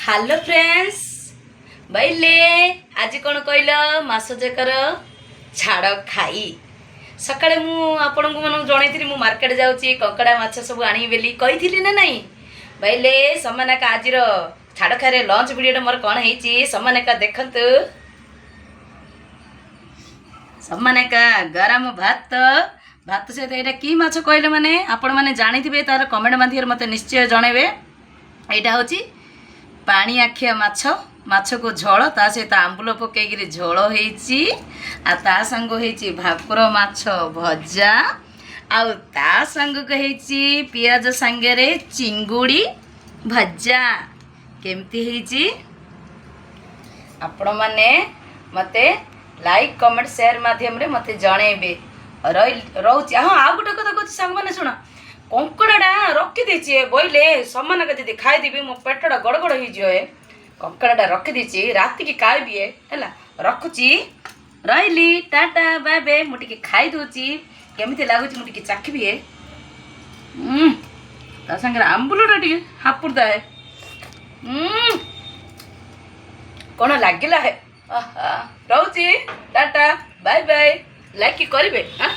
Hello friends ballet आज कौन कहल मास जाकर छाड़ खाई सकाळे मु आपण मन जन मु मार्केट जाऊँगी कंकड़ा माछ सब आनी बेली कही ना नहीं बैले समाना आज छाड़ खाई लंच वीडियो मोर कौन है समाना देखंतु समाना गरम भात भात सहित यहाँ कि माछ कहले माने आपण मैंने जानी तार कमेंट माध्यम मत निश्चय जनइबे। यहाँ हूँ पानी आखिया माछ माछ को झोल ता सहित आंबुल पकईकि झोल होईची आ ता संग होईची भाकुर माछ भजा आ ता संग को होईची पियाज संगे चिंगुड़ी भजा केमती होईची आपण माने मते लाइक कमेंट शेयर माध्यम रे मते जणेबे रोची। हाँ आ गोटे कथा कहूँ सांग मैंने शुण कंकड़ा रखी देची बोले समान के दीदी खाईदेवी मो पेटा गड़गड़ हो कंकड़ा रखी देची राति की खाइबी है रखुची रही टाटा बाय बाय मुझे खाई दूची केमी लगुच मुझे चाखी ता संगे आंबुलटा टे हापुरदा है कौन लगिला है रोची टाटा बाय बाय लाइक करेंगे। हाँ।